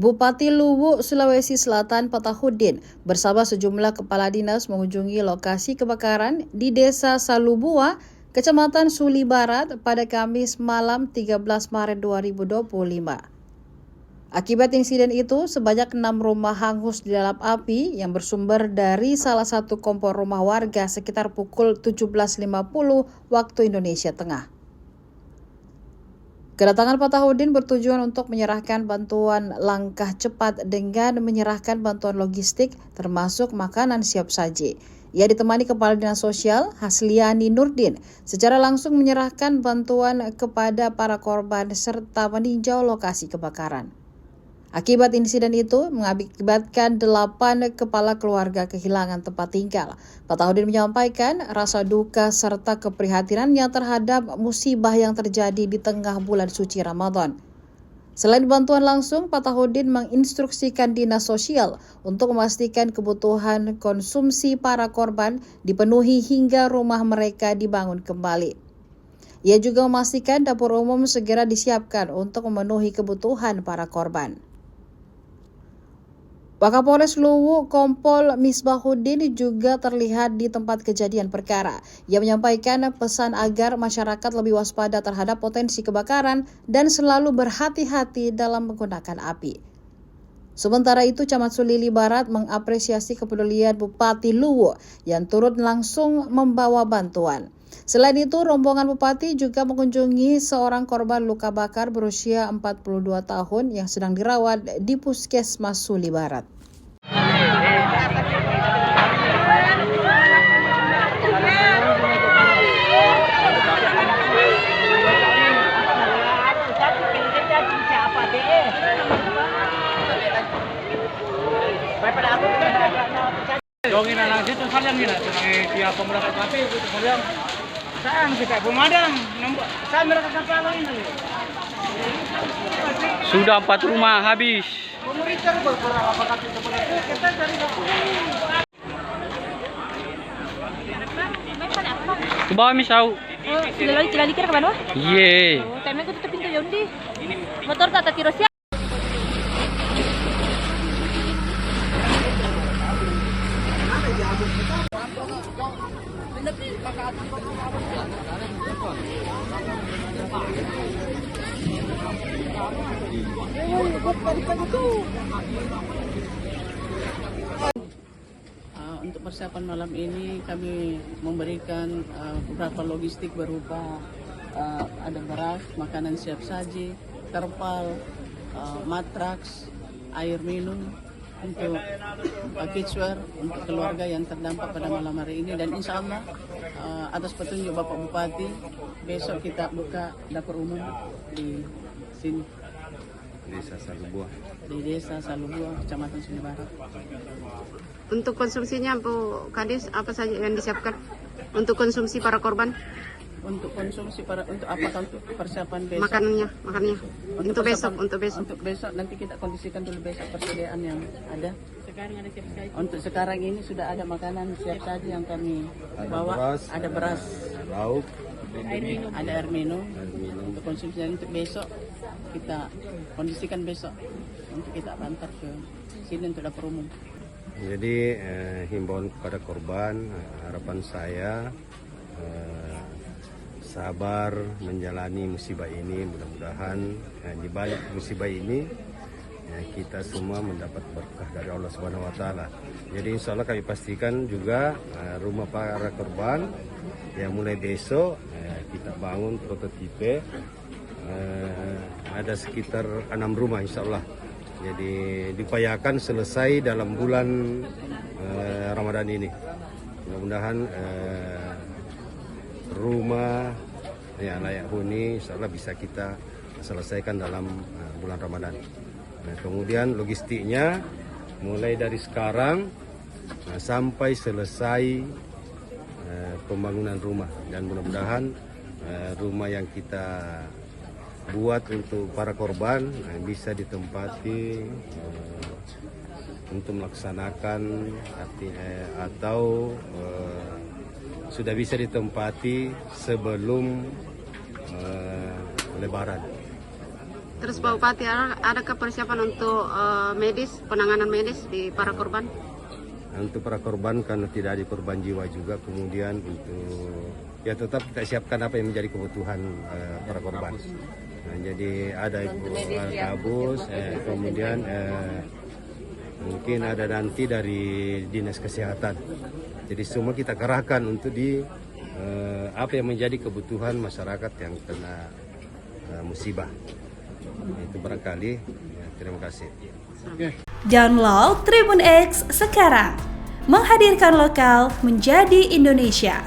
Bupati Luwu, Sulawesi Selatan Patahudin bersama sejumlah kepala dinas mengunjungi lokasi kebakaran di Desa Salubua, Kecamatan Suli Barat pada Kamis malam 13 Maret 2025. Akibat insiden itu, sebanyak 6 rumah hangus di dalam api yang bersumber dari salah satu kompor rumah warga sekitar pukul 17.50 waktu Indonesia Tengah. Kedatangan Patahudin bertujuan untuk menyerahkan bantuan langkah cepat dengan menyerahkan bantuan logistik termasuk makanan siap saji. Ia ditemani Kepala Dinas Sosial Hasliani Nurdin secara langsung menyerahkan bantuan kepada para korban serta meninjau lokasi kebakaran. Akibat insiden itu mengakibatkan 8 kepala keluarga kehilangan tempat tinggal. Patahudin menyampaikan rasa duka serta keprihatinannya terhadap musibah yang terjadi di tengah bulan suci Ramadan. Selain bantuan langsung, Patahudin menginstruksikan Dinas Sosial untuk memastikan kebutuhan konsumsi para korban dipenuhi hingga rumah mereka dibangun kembali. Ia juga memastikan dapur umum segera disiapkan untuk memenuhi kebutuhan para korban. Wakapolres Luwu Kompol Misbahuddin juga terlihat di tempat kejadian perkara. Ia menyampaikan pesan agar masyarakat lebih waspada terhadap potensi kebakaran dan selalu berhati-hati dalam menggunakan api. Sementara itu, Camat Suli Barat mengapresiasi kepedulian Bupati Luwu yang turut langsung membawa bantuan. Selain itu, rombongan Bupati juga mengunjungi seorang korban luka bakar berusia 42 tahun yang sedang dirawat di Puskesmas Suli Barat. Dongin anak situ kalian ini, tiap pemerintah KP itu kalian. Saan kita pemadam, saya mereka kapal ini. Sudah 4 rumah habis. Pemerintah berperang apa kata kita cari Ke bawah misau. Sudah lagi tidak dikira ke bawah? Iya. Oh, tapi aku tutup pintu ya undi. Motor tak terus ya. Untuk persiapan malam ini kami memberikan beberapa logistik berupa ada beras, makanan siap saji, terpal, matraks, air minum untuk kitchenware untuk keluarga yang terdampak pada malam hari ini, dan insya Allah atas petunjuk Bapak Bupati besok kita buka dapur umum di sini. Desa Salubua. Di Desa Salubua, Kecamatan Suli Barat. Untuk konsumsinya Bu Kadis apa saja yang disiapkan untuk konsumsi para korban? Untuk konsumsi untuk apa, untuk persiapan besok? Makanannya. Untuk besok. Untuk besok nanti kita kondisikan dulu besok persediaan yang ada. Untuk sekarang ini sudah ada makanan siap saji yang kami bawa. Ada beras, lauk, ada air minum. Untuk konsumsi untuk besok kita kondisikan besok untuk kita antar ke sini untuk dapur umum. Jadi himbauan kepada korban, harapan saya sabar menjalani musibah ini. Mudah-mudahan di balik musibah ini kita semua mendapat berkah dari Allah Subhanahu Wa Taala. Jadi insya Allah kami pastikan juga rumah para korban yang mulai besok kita bangun prototipe. Ada sekitar 6 rumah insya Allah. Jadi diupayakan selesai dalam bulan Ramadan ini. Mudah-mudahan rumah yang layak huni insya Allah bisa kita selesaikan dalam bulan Ramadan. Nah, kemudian logistiknya mulai dari sekarang sampai selesai pembangunan rumah, dan mudah-mudahan rumah yang kita buat untuk para korban bisa ditempati untuk melaksanakan atau sudah bisa ditempati sebelum Lebaran. Terus Pak Bupati, adakah persiapan untuk penanganan medis di para korban? Untuk para korban karena tidak ada korban jiwa juga, kemudian untuk ya tetap kita siapkan apa yang menjadi kebutuhan para korban. Nah, jadi ada kabus, kemudian mungkin ada nanti dari dinas kesehatan. Jadi semua kita kerahkan untuk apa yang menjadi kebutuhan masyarakat yang kena musibah. Itu barangkali. Ya, terima kasih. Download Tribun X sekarang, menghadirkan lokal menjadi Indonesia.